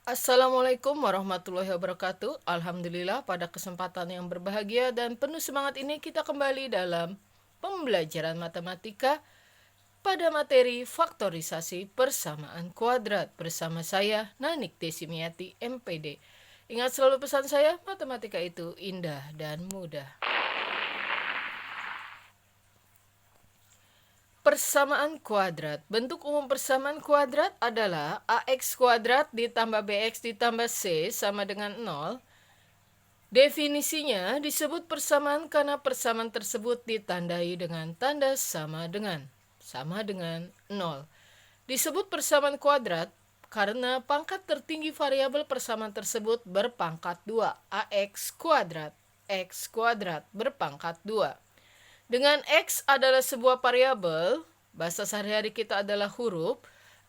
Assalamualaikum warahmatullahi wabarakatuh. Alhamdulillah, pada kesempatan yang berbahagia dan penuh semangat ini kita kembali dalam pembelajaran matematika pada materi faktorisasi persamaan kuadrat bersama saya Nanik Desimiati MPD. Ingat selalu pesan saya, matematika itu indah dan mudah. Persamaan kuadrat. Bentuk umum persamaan kuadrat adalah ax kuadrat ditambah bx ditambah c sama dengan 0. Definisinya disebut persamaan karena persamaan tersebut ditandai dengan tanda sama dengan 0. Disebut persamaan kuadrat karena pangkat tertinggi variabel persamaan tersebut berpangkat 2, ax kuadrat, x kuadrat berpangkat 2. Dengan X adalah sebuah variabel, bahasa sehari-hari kita adalah huruf,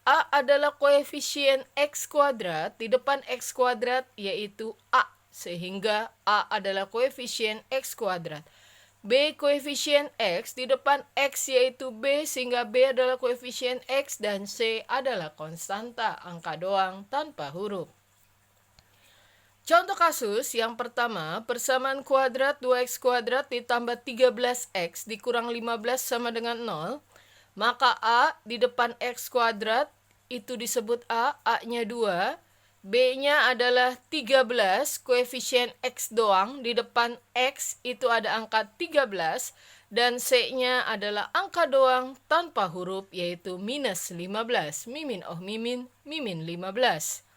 A adalah koefisien X kuadrat, di depan X kuadrat yaitu A, sehingga A adalah koefisien X kuadrat. B koefisien X, di depan X yaitu B, sehingga B adalah koefisien X, dan C adalah konstanta, angka doang tanpa huruf. Contoh kasus yang pertama, persamaan kuadrat 2x kuadrat ditambah 13x dikurang 15 sama dengan 0. Maka A di depan x kuadrat itu disebut A, A-nya 2. B-nya adalah 13, koefisien x doang. Di depan x itu ada angka 13. Dan C-nya adalah angka doang tanpa huruf yaitu minus 15. Mimin oh mimin, mimin 15.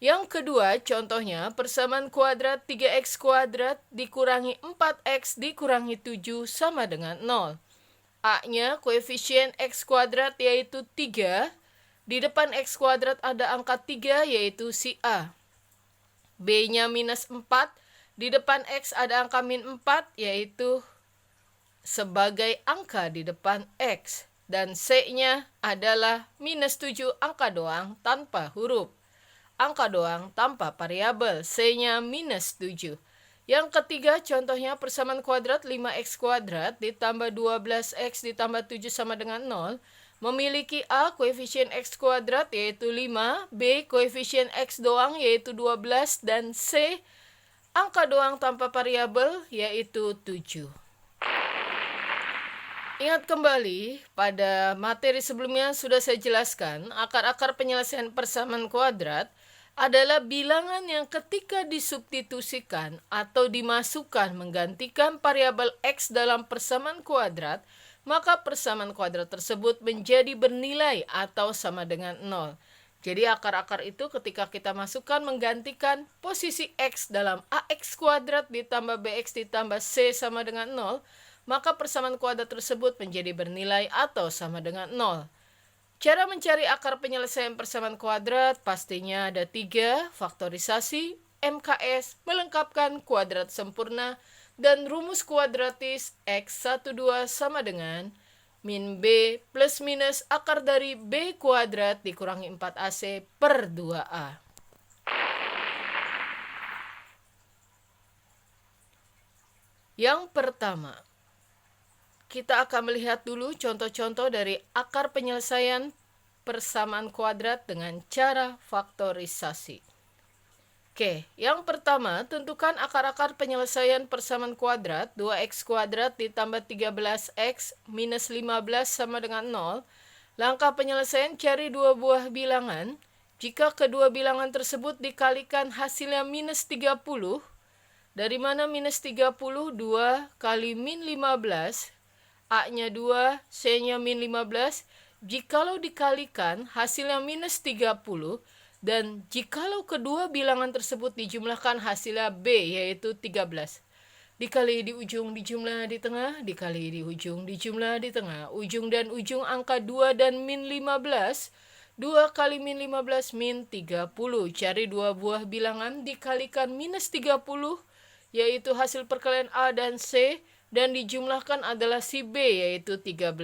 Yang kedua, contohnya persamaan kuadrat 3x kuadrat dikurangi 4x dikurangi 7 sama dengan 0. A-nya koefisien x kuadrat yaitu 3. Di depan x kuadrat ada angka 3 yaitu si A. B-nya minus 4. Di depan x ada angka min 4 yaitu sebagai angka di depan x. Dan C-nya adalah minus 7, angka doang tanpa huruf. Angka doang tanpa variabel, C-nya minus 7. Yang ketiga, contohnya persamaan kuadrat 5x kuadrat ditambah 12x ditambah 7 sama dengan 0. Memiliki A koefisien x kuadrat yaitu 5, B koefisien x doang yaitu 12, dan C angka doang tanpa variabel yaitu 7. Ingat kembali, pada materi sebelumnya sudah saya jelaskan, akar-akar penyelesaian persamaan kuadrat adalah bilangan yang ketika disubstitusikan atau dimasukkan menggantikan variabel x dalam persamaan kuadrat, maka persamaan kuadrat tersebut menjadi bernilai atau sama dengan 0. Jadi akar-akar itu ketika kita masukkan menggantikan posisi x dalam ax kuadrat ditambah bx ditambah c sama dengan 0, maka persamaan kuadrat tersebut menjadi bernilai atau sama dengan 0. Cara mencari akar penyelesaian persamaan kuadrat pastinya ada 3, faktorisasi, MKS, melengkapkan kuadrat sempurna, dan rumus kuadratis X12 sama dengan min B plus minus akar dari B kuadrat dikurangi 4AC per 2A. Yang pertama, kita akan melihat dulu contoh-contoh dari akar penyelesaian persamaan kuadrat dengan cara faktorisasi. Oke, yang pertama, tentukan akar-akar penyelesaian persamaan kuadrat 2x kuadrat ditambah 13x minus 15 sama dengan 0. Langkah penyelesaian, cari dua buah bilangan. Jika kedua bilangan tersebut dikalikan hasilnya minus 30, dari mana minus 30? 2 kali min 15, A-nya 2, C-nya min 15. Jikalau dikalikan, hasilnya minus 30. Dan jikalau kedua bilangan tersebut dijumlahkan, hasilnya B, yaitu 13. Dikali di ujung, dijumlah di tengah. Dikali di ujung, dijumlah di tengah. Ujung dan ujung angka 2 dan min 15. 2 kali min 15, min 30. Cari dua buah bilangan, dikalikan minus 30, yaitu hasil perkalian A dan C, dan dijumlahkan adalah si B yaitu 13.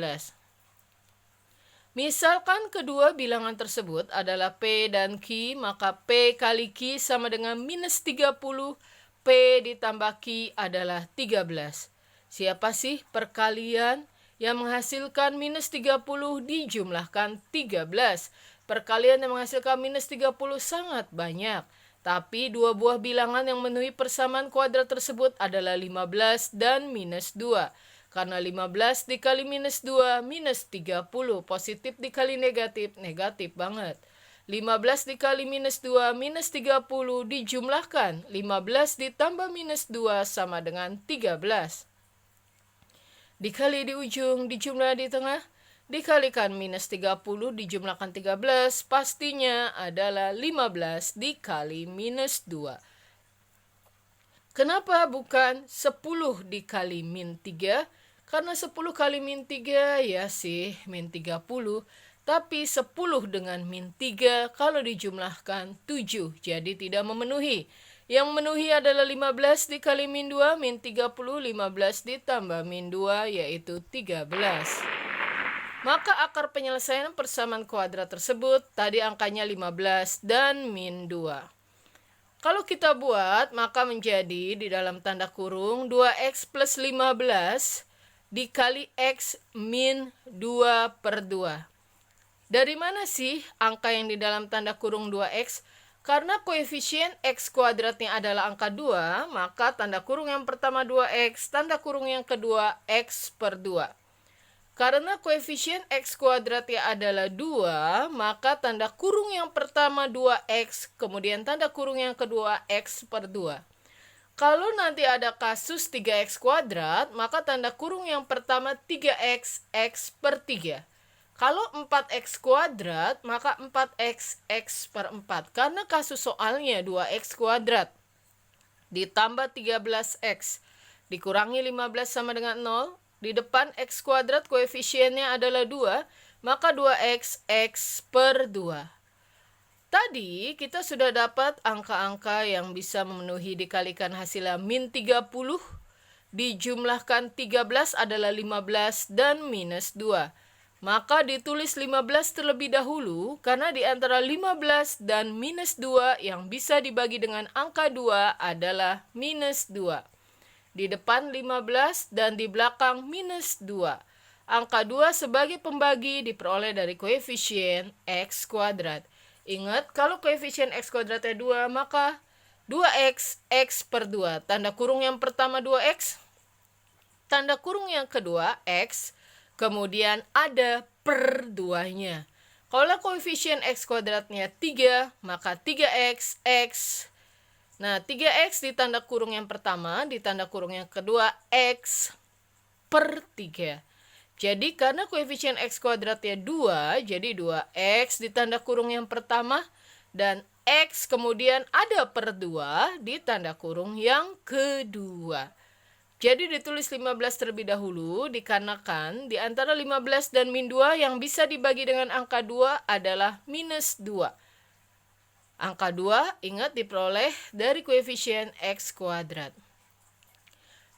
Misalkan kedua bilangan tersebut adalah P dan Q, maka P kali Q sama dengan minus 30, P ditambah Q adalah 13. Siapa sih perkalian yang menghasilkan minus 30 dijumlahkan 13? Perkalian yang menghasilkan minus 30 sangat banyak. Tapi dua buah bilangan yang memenuhi persamaan kuadrat tersebut adalah 15 dan minus 2. Karena 15 dikali minus 2, minus 30. Positif dikali negatif, negatif banget. 15 dikali minus 2, minus 30 dijumlahkan. 15 ditambah minus 2 sama dengan 13. Dikali di ujung, dijumlah di tengah. Dikalikan minus 30 dijumlahkan 13, pastinya adalah 15 dikali minus 2. Kenapa bukan 10 dikali min 3? Karena 10 kali min 3 ya sih min 30. Tapi 10 dengan min 3 kalau dijumlahkan 7, jadi tidak memenuhi. Yang memenuhi adalah 15 dikali min 2, min 30, 15 ditambah min 2 yaitu 13. Maka akar penyelesaian persamaan kuadrat tersebut tadi angkanya 15 dan min 2. Kalau kita buat, maka menjadi di dalam tanda kurung 2x plus 15 dikali x min 2 per 2. Dari mana sih angka yang di dalam tanda kurung 2x? Karena koefisien x kuadratnya adalah angka 2, maka tanda kurung yang pertama 2x, tanda kurung yang kedua x per 2. Karena koefisien x kuadratnya adalah 2, maka tanda kurung yang pertama 2x, kemudian tanda kurung yang kedua x per 2. Kalau nanti ada kasus 3x kuadrat, maka tanda kurung yang pertama 3x, x per 3. Kalau 4x kuadrat, maka 4x, x per 4. Karena kasus soalnya 2x kuadrat ditambah 13x dikurangi 15 sama dengan 0. Di depan x kuadrat koefisiennya adalah 2, maka 2x, x per 2. Tadi kita sudah dapat angka-angka yang bisa memenuhi dikalikan hasilnya min 30, dijumlahkan 13 adalah 15 dan minus 2. Maka ditulis 15 terlebih dahulu, karena di antara 15 dan minus 2 yang bisa dibagi dengan angka 2 adalah minus 2. Di depan 15 dan di belakang minus 2. Angka 2 sebagai pembagi diperoleh dari koefisien x kuadrat. Ingat, kalau koefisien x kuadratnya 2, maka 2x, x per 2. Tanda kurung yang pertama 2x, tanda kurung yang kedua x, kemudian ada per 2-nya. Kalau koefisien x kuadratnya 3, maka 3x, x. Nah, 3x di tanda kurung yang pertama, di tanda kurung yang kedua, x per 3. Jadi, karena koefisien x kuadratnya 2, jadi 2x di tanda kurung yang pertama, dan x kemudian ada per 2 di tanda kurung yang kedua. Jadi, ditulis 15 terlebih dahulu, dikarenakan di antara 15 dan min 2 yang bisa dibagi dengan angka 2 adalah minus 2. Angka 2, ingat, diperoleh dari koefisien x kuadrat.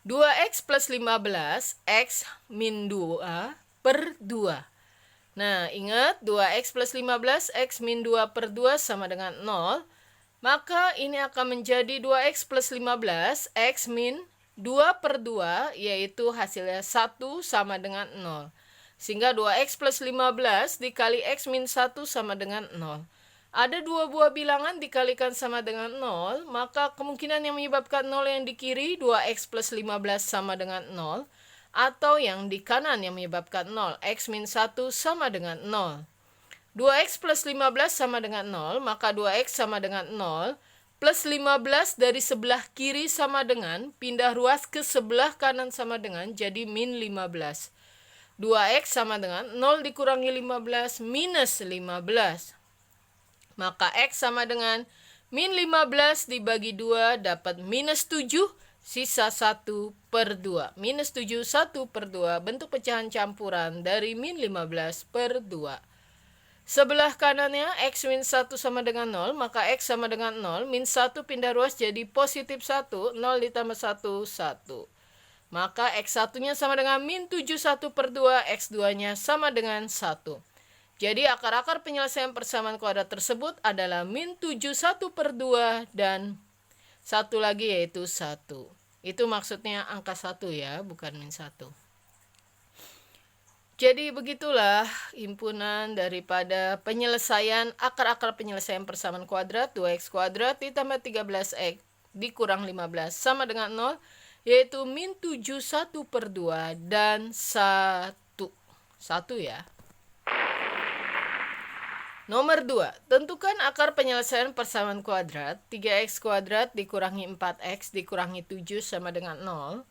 2x plus 15, x min 2 per 2. Nah, ingat, 2x plus 15, x min 2 per 2 sama dengan 0. Maka ini akan menjadi 2x plus 15, x min 2 per 2, yaitu hasilnya 1 sama dengan 0. Sehingga 2x plus 15 dikali x min 1 sama dengan 0. Ada dua buah bilangan dikalikan sama dengan 0, maka kemungkinan yang menyebabkan 0 yang di kiri 2x plus 15 sama dengan 0, atau yang di kanan yang menyebabkan 0, x min 1 sama dengan 0. 2x plus 15 sama dengan 0, maka 2x sama dengan 0, plus 15 dari sebelah kiri sama dengan, pindah ruas ke sebelah kanan sama dengan, jadi min 15. 2x sama dengan 0 dikurangi 15, minus 15. Maka x sama dengan min 15 dibagi 2 dapat minus 7, sisa 1 per 2. Minus 7, 1 per 2, bentuk pecahan campuran dari min 15 per 2. Sebelah kanannya x min 1 sama dengan 0, maka x sama dengan 0, min 1 pindah ruas jadi positif 1, 0 ditambah 1, 1. Maka x 1-nya sama dengan min 7, 1 per 2, x 2-nya sama dengan 1. Jadi akar-akar penyelesaian persamaan kuadrat tersebut adalah min 7, 1 per 2 dan satu lagi yaitu 1. Itu maksudnya angka 1 ya, bukan min 1. Jadi begitulah himpunan daripada penyelesaian akar-akar penyelesaian persamaan kuadrat 2x kuadrat ditambah 13x dikurang 15 sama dengan 0, yaitu min 7 1/2 dan 1. 1 ya. Nomor 2, tentukan akar penyelesaian persamaan kuadrat 3x kuadrat dikurangi 4x dikurangi 7 sama dengan 0.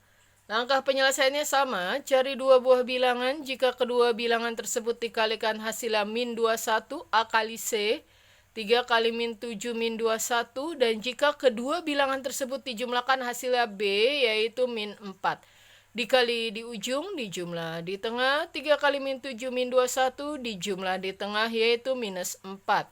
Langkah penyelesaiannya sama, cari dua buah bilangan. Jika kedua bilangan tersebut dikalikan hasilnya min 21 A kali C, 3 kali min 7 min 21, dan jika kedua bilangan tersebut dijumlahkan hasilnya B, yaitu min 4. Dikali di ujung, dijumlah di tengah, 3 kali min 7 min 21, dijumlah di tengah, yaitu minus 4.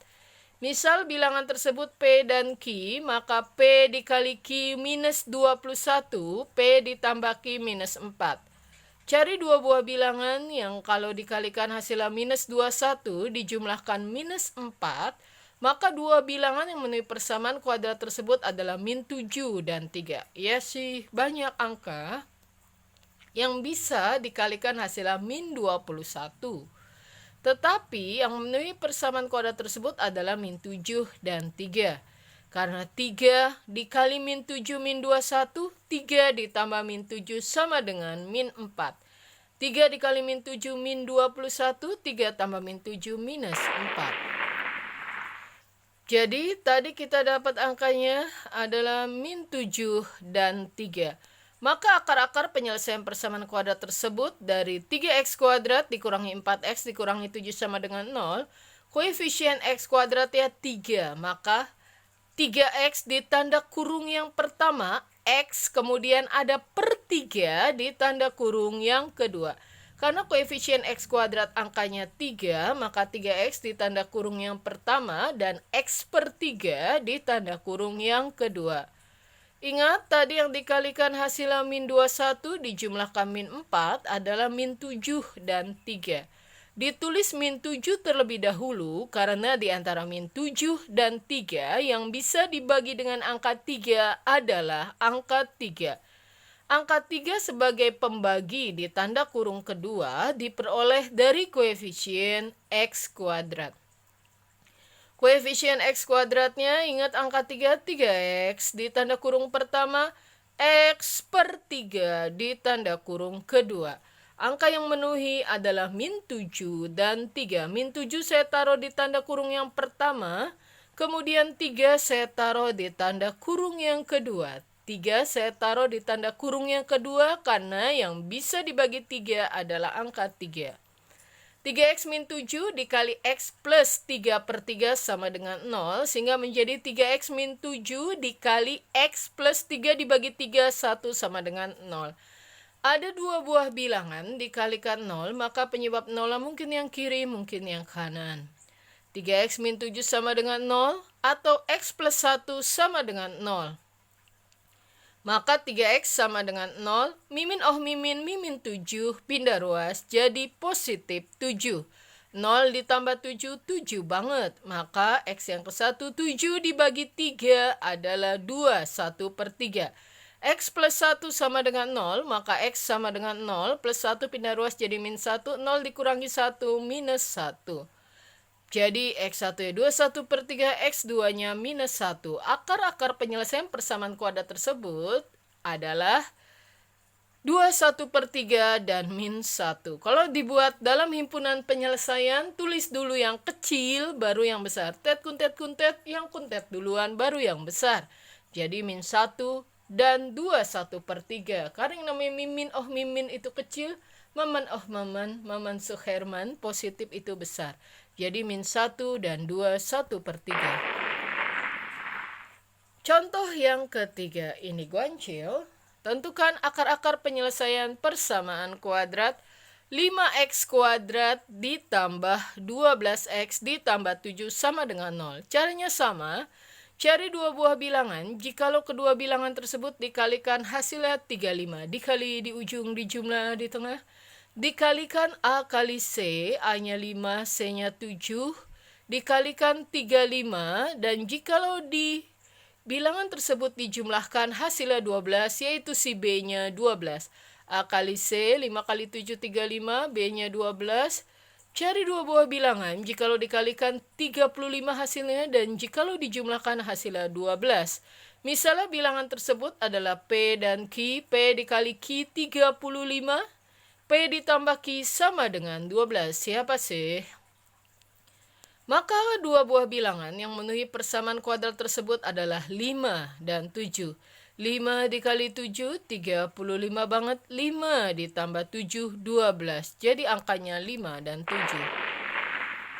Misal bilangan tersebut P dan Q, maka P dikali Q minus 21, P ditambah Q minus 4. Cari dua buah bilangan yang kalau dikalikan hasilnya minus 21 dijumlahkan minus 4, maka dua bilangan yang memenuhi persamaan kuadrat tersebut adalah min 7 dan 3. Ya sih, banyak angka yang bisa dikalikan hasilnya min 21. Tetapi yang memenuhi persamaan kuadrat tersebut adalah min 7 dan 3. Karena 3 dikali min 7 min 21, 3 ditambah min 7 sama dengan min 4. 3 dikali min 7 min 21, 3 tambah min 7 minus 4. Jadi tadi kita dapat angkanya adalah min 7 dan 3. Maka akar-akar penyelesaian persamaan kuadrat tersebut dari 3x kuadrat dikurangi 4x dikurangi 7 sama dengan 0, koefisien x kuadratnya 3, maka 3x di tanda kurung yang pertama, x kemudian ada per 3 di tanda kurung yang kedua. Karena koefisien x kuadrat angkanya 3, maka 3x di tanda kurung yang pertama dan x per 3 di tanda kurung yang kedua. Ingat, tadi yang dikalikan hasilnya min 21 dijumlahkan min 4 adalah min 7 dan 3. Ditulis min 7 terlebih dahulu karena di antara min 7 dan 3 yang bisa dibagi dengan angka 3 adalah angka 3. Angka 3 sebagai pembagi di tanda kurung kedua diperoleh dari koefisien x kuadrat. Koefisien x kuadratnya, ingat angka 3, 3x di tanda kurung pertama, x per 3 di tanda kurung kedua. Angka yang memenuhi adalah min 7 dan 3. Min 7 saya taruh di tanda kurung yang pertama, kemudian 3 saya taruh di tanda kurung yang kedua. 3 saya taruh di tanda kurung yang kedua karena yang bisa dibagi 3 adalah angka 3. 3x min 7 dikali x plus 3 per 3 sama dengan 0, sehingga menjadi 3x min 7 dikali x plus 3 dibagi 3, 1 sama dengan 0. Ada dua buah bilangan dikalikan 0, maka penyebab 0 mungkin yang kiri, mungkin yang kanan. 3x min 7 sama dengan 0, atau x plus 1 sama dengan 0. Maka 3x sama dengan 0, mimin mimin 7, pindah ruas jadi positif 7. 0 ditambah 7, 7 banget. Maka x yang ke 1, 7 dibagi 3 adalah 2, 1 per 3. X plus 1 sama dengan 0, maka x sama dengan 0, plus 1 pindah ruas jadi min 1, 0 dikurangi 1, minus 1. Jadi x1 ya 21 per 3, x2-nya minus 1. Akar-akar penyelesaian persamaan kuadrat tersebut adalah 21 per 3 dan min 1. Kalau dibuat dalam himpunan penyelesaian, tulis dulu yang kecil, baru yang besar. Tet kuntet, yang kuntet duluan, baru yang besar. Jadi min 1 dan 21 per 3. Karena yang namanya mimin itu kecil, maman Suherman, positif itu besar. Jadi min 1 dan 21 per 3. Contoh yang ketiga, ini guancil. Tentukan akar-akar penyelesaian persamaan kuadrat 5x kuadrat ditambah 12x ditambah 7 sama dengan 0. Caranya sama. Cari dua buah bilangan. Jikalau kedua bilangan tersebut dikalikan hasilnya 35. Dikali di ujung, dijumlah di tengah. Dikalikan A kali C, A-nya 5, C-nya 7, dikalikan 35, dan jikalau di bilangan tersebut dijumlahkan hasilnya 12, yaitu si B-nya 12. A kali C, 5 kali 7, 35, B-nya 12. Cari dua buah bilangan jikalau dikalikan 35 hasilnya dan jikalau dijumlahkan hasilnya 12. Misalnya bilangan tersebut adalah P dan Q. P dikali Q 35, P ditambah Q sama dengan 12. Siapa sih? Maka dua buah bilangan yang memenuhi persamaan kuadrat tersebut adalah 5 dan 7. 5 dikali 7, 35 banget. 5 ditambah 7, 12. Jadi angkanya 5 dan 7.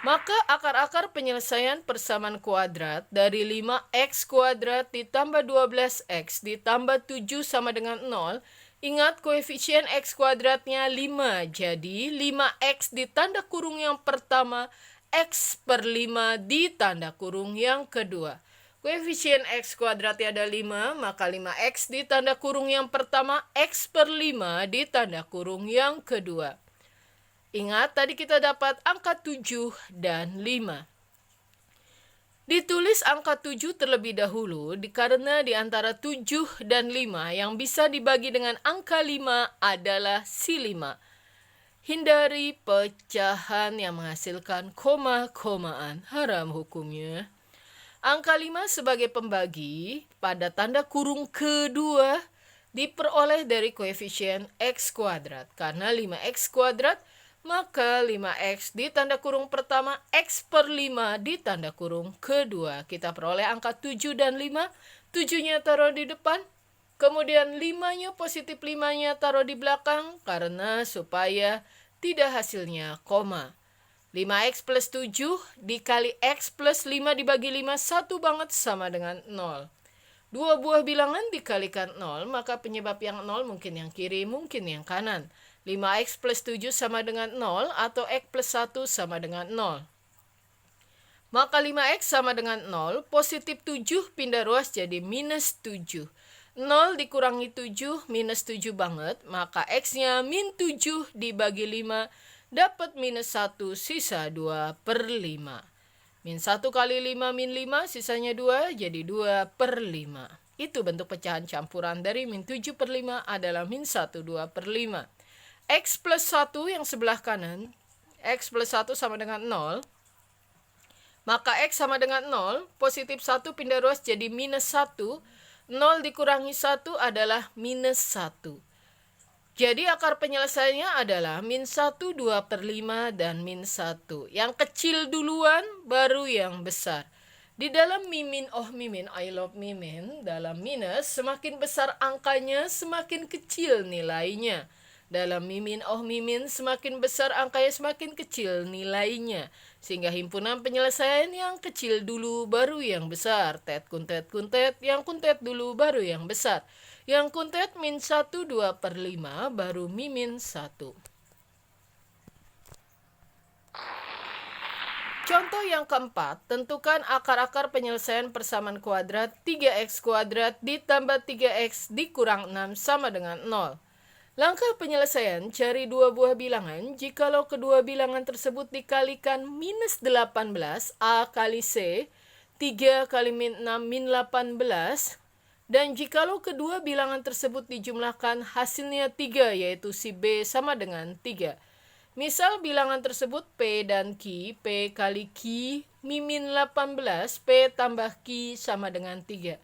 Maka akar-akar penyelesaian persamaan kuadrat dari 5x kuadrat ditambah 12x ditambah 7 sama dengan 0. Ingat koefisien x kuadratnya 5. Jadi 5x ditanda kurung yang pertama, x per 5 ditanda kurung yang kedua. Koefisien x kuadratnya ada 5, maka 5x ditanda kurung yang pertama, x per 5 ditanda kurung yang kedua. Ingat, tadi kita dapat angka 7 dan 5. Ditulis angka 7 terlebih dahulu, karena di antara 7 dan 5 yang bisa dibagi dengan angka 5 adalah si 5. Hindari pecahan yang menghasilkan koma-komaan, haram hukumnya. Angka 5 sebagai pembagi pada tanda kurung kedua diperoleh dari koefisien x kuadrat. Karena 5x kuadrat, maka 5x di tanda kurung pertama, x per 5 di tanda kurung kedua. Kita peroleh angka 7 dan 5. 7-nya taruh di depan. Kemudian 5-nya, positif 5-nya taruh di belakang karena supaya tidak hasilnya koma. 5x plus 7 dikali x plus 5 dibagi 5, 1 banget sama dengan 0. Dua buah bilangan dikalikan 0, maka penyebab yang 0 mungkin yang kiri, mungkin yang kanan. 5x plus 7 sama dengan 0 atau x plus 1 sama dengan 0. Maka 5x sama dengan 0, positif 7 pindah ruas jadi minus 7. 0 dikurangi 7, minus 7 banget, maka x-nya min 7 dibagi 5, dapat minus 1, sisa 2 per 5. Min 1 kali 5 min 5, sisanya 2, jadi 2 per 5. Itu bentuk pecahan campuran dari min 7 per 5 adalah min 1, 2 per 5. X plus 1 yang sebelah kanan, X plus 1 sama dengan 0. Maka X sama dengan 0, positif 1 pindah ruas jadi minus 1. 0 dikurangi 1 adalah minus 1. Jadi akar penyelesaiannya adalah min 1, 2 per 5, dan min 1. Yang kecil duluan, baru yang besar. Di dalam mimin, mimin, I love mimin, dalam minus, semakin besar angkanya, semakin kecil nilainya. Dalam mimin, mimin, semakin besar angkanya, semakin kecil nilainya. Sehingga himpunan penyelesaian yang kecil dulu, baru yang besar. Tet kuntet kuntet, yang kuntet dulu, baru yang besar. Yang kuntet min 1, 2 per 5, baru mimin 1. Contoh yang keempat, tentukan akar-akar penyelesaian persamaan kuadrat 3x kuadrat ditambah 3x dikurang 6 sama dengan 0. Langkah penyelesaian, cari dua buah bilangan. Jikalau kedua bilangan tersebut dikalikan minus 18, A kali C, 3 kali min 6 min 18. Dan jikalau kedua bilangan tersebut dijumlahkan hasilnya 3, yaitu si B sama dengan 3. Misal bilangan tersebut P dan Q, P kali Q min 18, P tambah Q sama dengan 3.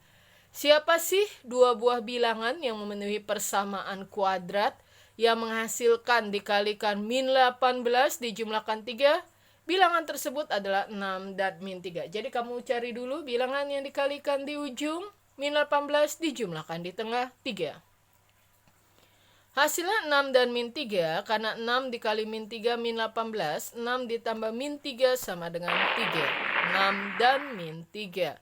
Siapa sih dua buah bilangan yang memenuhi persamaan kuadrat yang menghasilkan dikalikan min 18 dijumlahkan 3? Bilangan tersebut adalah 6 dan min 3. Jadi kamu cari dulu bilangan yang dikalikan di ujung. Min 18 dijumlahkan di tengah 3. Hasilnya 6 dan min 3, karena 6 dikali min 3 min 18, 6 ditambah min 3 sama dengan 3. 6 dan min 3.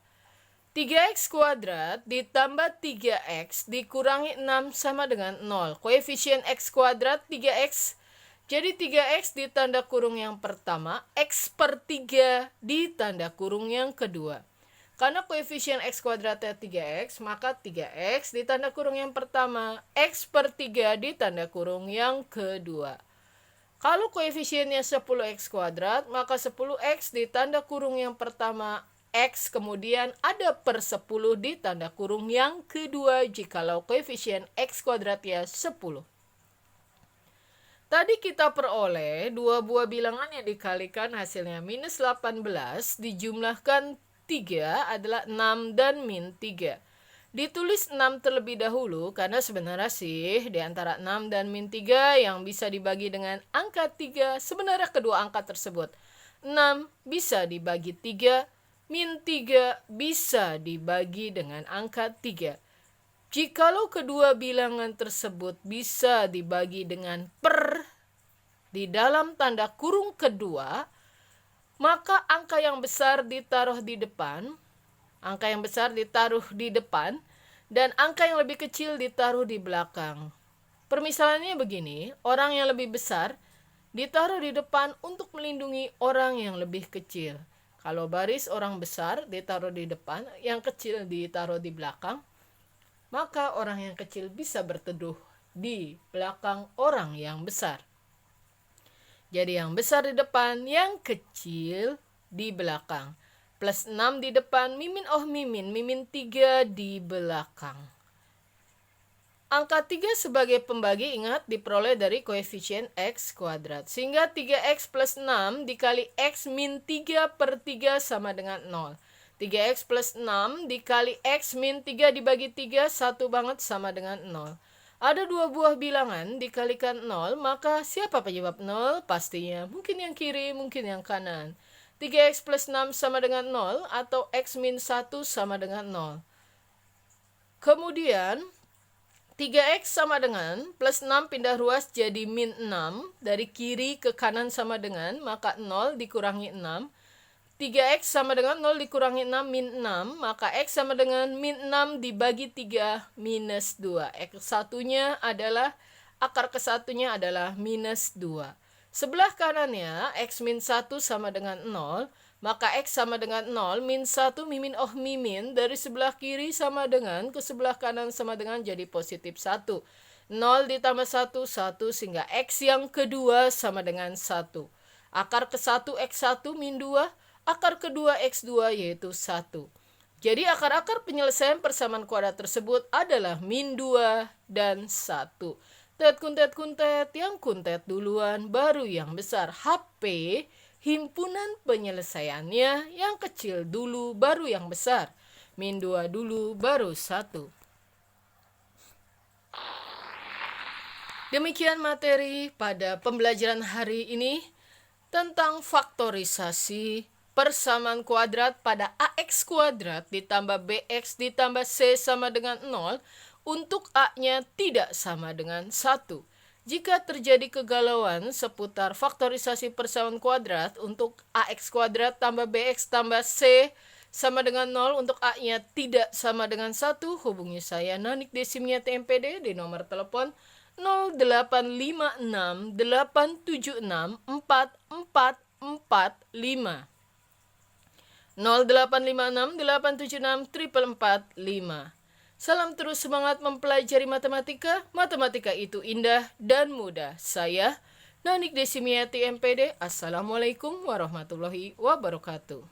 3x kuadrat ditambah 3x dikurangi 6 sama dengan 0. Koefisien x kuadrat 3x. Jadi 3x di tanda kurung yang pertama, x per 3 di tanda kurung yang kedua. Karena koefisien x kuadratnya 3x, maka 3x di tanda kurung yang pertama, x per 3 di tanda kurung yang kedua. Kalau koefisiennya 10x kuadrat, maka 10x di tanda kurung yang pertama, x kemudian ada per 10 di tanda kurung yang kedua jikalau koefisien x kuadratnya 10. Tadi kita peroleh dua buah bilangan yang dikalikan hasilnya minus 18 dijumlahkan 3 adalah 6 dan min 3. Ditulis 6 terlebih dahulu karena sebenarnya sih di antara 6 dan min 3 yang bisa dibagi dengan angka 3 sebenarnya kedua angka tersebut. 6 bisa dibagi 3, min 3 bisa dibagi dengan angka 3. Jikalau kedua bilangan tersebut bisa dibagi dengan per di dalam tanda kurung kedua, maka angka yang besar ditaruh di depan, dan angka yang lebih kecil ditaruh di belakang. Permisalannya begini, orang yang lebih besar ditaruh di depan untuk melindungi orang yang lebih kecil. Kalau baris orang besar ditaruh di depan, yang kecil ditaruh di belakang, maka orang yang kecil bisa berteduh di belakang orang yang besar. Jadi yang besar di depan, yang kecil di belakang. Plus 6 di depan, mimin 3 di belakang. Angka 3 sebagai pembagi ingat diperoleh dari koefisien X kuadrat. Sehingga 3X plus 6 dikali X min 3 per 3 sama dengan 0. 3x plus 6 dikali x min 3 dibagi 3, satu banget sama dengan 0. Ada dua buah bilangan dikalikan 0, maka siapa penyebab 0? Pastinya mungkin yang kiri, mungkin yang kanan. 3x plus 6 sama dengan 0 atau x min 1 sama dengan 0. Kemudian 3x sama dengan plus 6 pindah ruas jadi min 6. Dari kiri ke kanan sama dengan, maka 0 dikurangi 6. 3x sama dengan 0 dikurangi 6 min 6, maka x sama dengan min 6 dibagi 3 minus 2. Akar kesatunya adalah minus 2. Sebelah kanannya x min 1 sama dengan 0, maka x sama dengan 0 min 1 mimin dari sebelah kiri sama dengan ke sebelah kanan sama dengan jadi positif 1. 0 ditambah 1, 1 sehingga x yang kedua sama dengan 1. Akar ke-1 x1 min 2. Akar kedua X2 yaitu 1. Jadi akar-akar penyelesaian persamaan kuadrat tersebut adalah min 2 dan 1. Kuntet, yang kuntet duluan baru yang besar. HP, himpunan penyelesaiannya yang kecil dulu baru yang besar. Min 2 dulu baru 1. Demikian materi pada pembelajaran hari ini tentang faktorisasi persamaan kuadrat pada AX kuadrat ditambah BX ditambah C sama dengan 0 untuk A-nya tidak sama dengan 1. Jika terjadi kegalauan seputar faktorisasi persamaan kuadrat untuk AX kuadrat tambah BX tambah C sama dengan 0 untuk A-nya tidak sama dengan 1, hubungi saya Nanik Desimnya TMPD di nomor telepon 0856 876 4445. 0856 876 445. Salam terus semangat mempelajari matematika. Matematika itu indah dan mudah. Saya Nanik Desimiati MPD. Assalamualaikum warahmatullahi wabarakatuh.